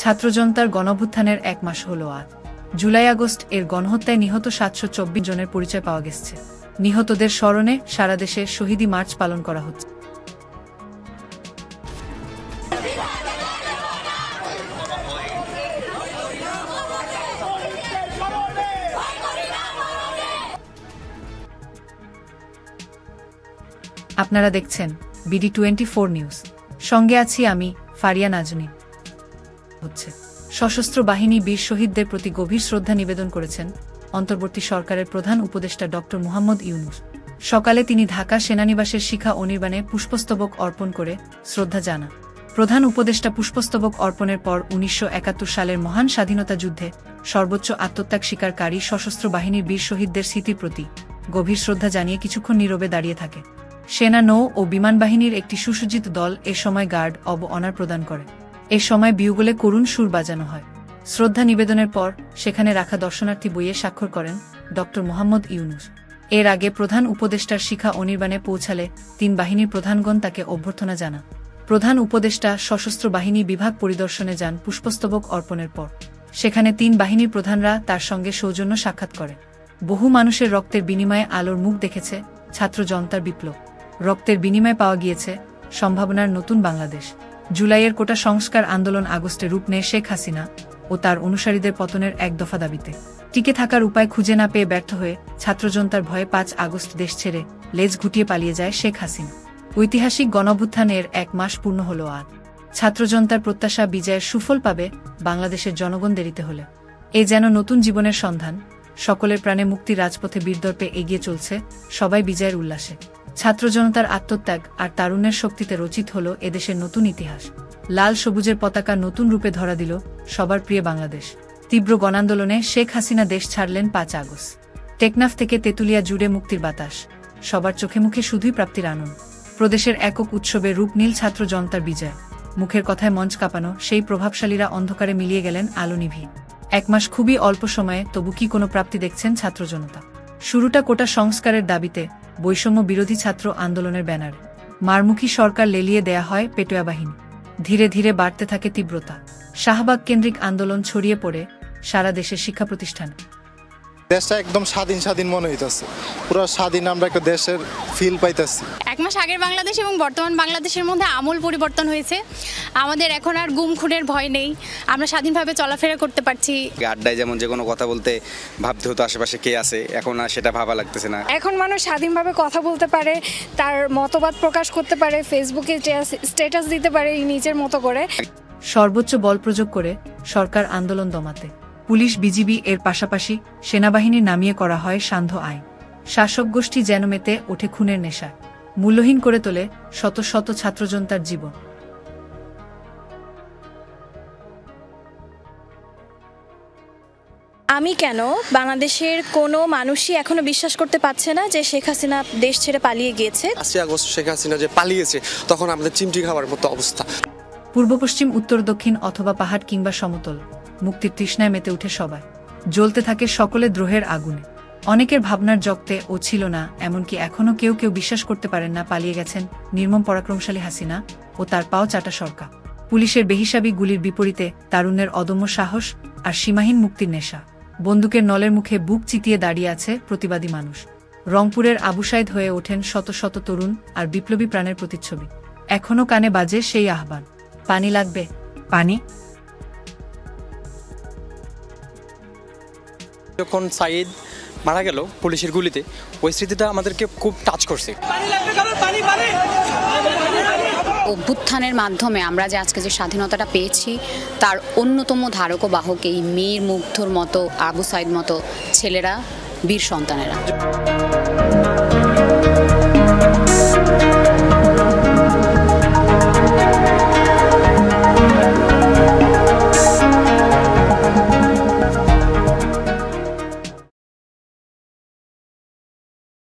ছাত্র জনতার গণঅভ্যুত্থানের 1 মাস হলো আজ। জুলাই আগস্ট এর গণহত্যায় নিহত 724 জনের পরিচয় পাওয়া গেছে। নিহতদের স্মরণে সারা দেশে শহীদি মার্চ পালন করা হচ্ছে। আপনারা দেখছেন BD24 নিউজ, সঙ্গে আছি আমি ফারিয়া নাজনী। সশস্ত্র বাহিনী বীর শহীদদের প্রতি গভীর শ্রদ্ধা নিবেদন করেছেন অন্তর্বর্তী সরকারের প্রধান উপদেষ্টা ডক্টর মুহাম্মদ ইউনূস। সকালে তিনি ঢাকা সেনানিবাসের শিখা অনির্বাণে পুষ্পস্তবক অর্পণ করে শ্রদ্ধা জানান। প্রধান উপদেষ্টা পুষ্পস্তবক অর্পণের পর 1971 সালের মহান স্বাধীনতা যুদ্ধে সর্বোচ্চ আত্মত্যাগ স্বীকারকারী সশস্ত্র বাহিনীর বীর শহীদদের স্মৃতির প্রতি গভীর শ্রদ্ধা জানিয়ে কিছুক্ষণ নীরবে দাঁড়িয়ে থাকে। সেনা, নৌ ও বিমান বাহিনীর একটি সুসজ্জিত দল এ সময় গার্ড অব অনার প্রদান করে। এ সময় বিউগলে করুণ সুর বাজানো হয়। শ্রদ্ধা নিবেদনের পর সেখানে রাখা দর্শনার্থী বইয়ে স্বাক্ষর করেন ডক্টর মুহাম্মদ ইউনূস। এর আগে প্রধান উপদেষ্টার শিখা অনির্বাণে পৌঁছালে 3 বাহিনীর প্রধানগণ তাকে অভ্যর্থনা জানান। প্রধান উপদেষ্টা সশস্ত্র বাহিনী বিভাগ পরিদর্শনে যান পুষ্পস্তবক অর্পণের পর। সেখানে 3 বাহিনীর প্রধানরা তার সঙ্গে সৌজন্য সাক্ষাৎ করে। বহু মানুষের রক্তের বিনিময়ে আলোর মুখ দেখেছে ছাত্র জনতার বিপ্লব। রক্তের বিনিময়ে পাওয়া গিয়েছে সম্ভাবনার নতুন বাংলাদেশ। জুলাইয়ের কোটা সংস্কার আন্দোলন আগস্টে রূপ নেয় শেখ হাসিনা ও তার অনুসারীদের পতনের 1 দফা দাবিতে। টিকে থাকার উপায় খুঁজে না পেয়ে ব্যর্থ হয়ে ছাত্র জনতার ভয়ে 5 আগস্ট দেশ ছেড়ে লেজ গুটিয়ে পালিয়ে যায় শেখ হাসিনা। ঐতিহাসিক গণঅভ্যুত্থানের 1 মাস পূর্ণ হল আজ। ছাত্র জনতার প্রত্যাশা বিজয়ের সুফল পাবে বাংলাদেশের জনগণ দেরিতে হলে। এ যেন নতুন জীবনের সন্ধান। সকলের প্রাণে মুক্তির রাজপথে বীরদর্পে এগিয়ে চলছে সবাই বিজয়ের উল্লাসে। ছাত্র জনতার আত্মত্যাগ আর তারুণ্যের শক্তিতে রচিত হল এদেশের নতুন ইতিহাস। লাল সবুজের পতাকা নতুন রূপে ধরা দিল সবার প্রিয় বাংলাদেশ। তীব্র গণান্দোলনে শেখ হাসিনা দেশ ছাড়লেন 5 আগস্ট। টেকনাফ থেকে তেতুলিয়া জুড়ে মুক্তির বাতাস। সবার চোখে মুখে শুধুই প্রাপ্তির আনন্দ। প্রদেশের একক উৎসবে রূপ নীল ছাত্র জনতার বিজয়। মুখের কথায় মঞ্চ কাঁপানো সেই প্রভাবশালীরা অন্ধকারে মিলিয়ে গেলেন আলো নিভিয়ে। 1 মাস খুবই অল্প সময়ে, তবু কি কোনো প্রাপ্তি দেখছেন ছাত্র জনতা? শুরুটা কোটা সংস্কারের দাবিতে বৈষম্য বিরোধী ছাত্র আন্দোলনের ব্যানারে। মারমুখী সরকার লেলিয়ে দেয়া হয় পেটোয়া বাহিনী। ধীরে ধীরে বাড়তে থাকে তীব্রতা। শাহবাগ কেন্দ্রিক আন্দোলন ছড়িয়ে পড়ে সারা দেশের শিক্ষা প্রতিষ্ঠানে। দেশটা একদম স্বাধীন মনে হইতেছে। পুরো স্বাধীন, আমরা একটা দেশের ফিল পাইতেছি। 1 মাস আগের বাংলাদেশ এবং বর্তমান বাংলাদেশের মধ্যে আমূল পরিবর্তন হয়েছে। আমাদের এখন আর গুম খুনের ভয় নেই। আমরা স্বাধীনভাবে চলাফেরা করতে পারছি। আড্ডায় যেমন যে কোনো কথা বলতে ভাবতে হতো আশেপাশে কে আছে, এখন আর সেটা ভাবা লাগতেছে না। এখন মানুষ স্বাধীনভাবে কথা বলতে পারে, তার মতবাদ প্রকাশ করতে পারে, ফেসবুকে স্ট্যাটাস দিতে পারে নিজের মতো করে। সর্বোচ্চ বল প্রয়োগ করে সরকার আন্দোলন দমাতে পুলিশ, বিজিবি এর পাশাপাশি সেনাবাহিনীর নামিয়ে করা হয় সান্ধ্য আইন। শাসক গোষ্ঠী যেন মেতে ওঠে খুনের নেশায়। মূল্যহীন করে তোলে শত শত ছাত্র জনতার জীবন। আমি কেন বাংলাদেশের কোনো মানুষই এখনো বিশ্বাস করতে পারছে না যে শেখ হাসিনা দেশ ছেড়ে পালিয়ে গিয়েছে। 5 আগস্ট শেখ হাসিনা যে পালিয়েছে, তখন আমাদের চিমটি খাওয়ার মতো অবস্থা। পূর্ব পশ্চিম, উত্তর দক্ষিণ অথবা পাহাড় কিংবা সমতল, মুক্তির তৃষ্ণায় মেতে উঠে সবাই। জ্বলতে থাকে সকলে দ্রোহের আগুনে। অনেকের ভাবনার জগতে ও ছিল না, এমনকি এখনো কেউ বিশ্বাস করতে পারেন না পালিয়ে গেছেন নির্মম পরাক্রমশালী হাসিনা ও তার পাও চাটা সরকার। পুলিশের বেহিসাবি গুলির বিপরীতে তারুণ্যের অদম্য সাহস আর সীমাহীন মুক্তির নেশা। বন্দুকের নলের মুখে বুক চিতিয়ে দাঁড়িয়ে আছে প্রতিবাদী মানুষ। রংপুরের আবু সাইদ হয়ে ওঠেন শত শত তরুণ আর বিপ্লবী প্রাণের প্রতিচ্ছবি। এখনো কানে বাজে সেই আহ্বান, পানি লাগবে, পানি। যখন সাইদ মারা গেল পুলিশের গুলিতে, ওই স্মৃতিটা আমাদেরকে খুব টাচ করছে। অভ্যুত্থানের মাধ্যমে আমরা যে আজকে যে স্বাধীনতাটা পেয়েছি, তার অন্যতম ধারক ও বাহক এই মীর মুগ্ধর মতো, আবু সাইদ মতো ছেলেরা, বীর সন্তানেরা।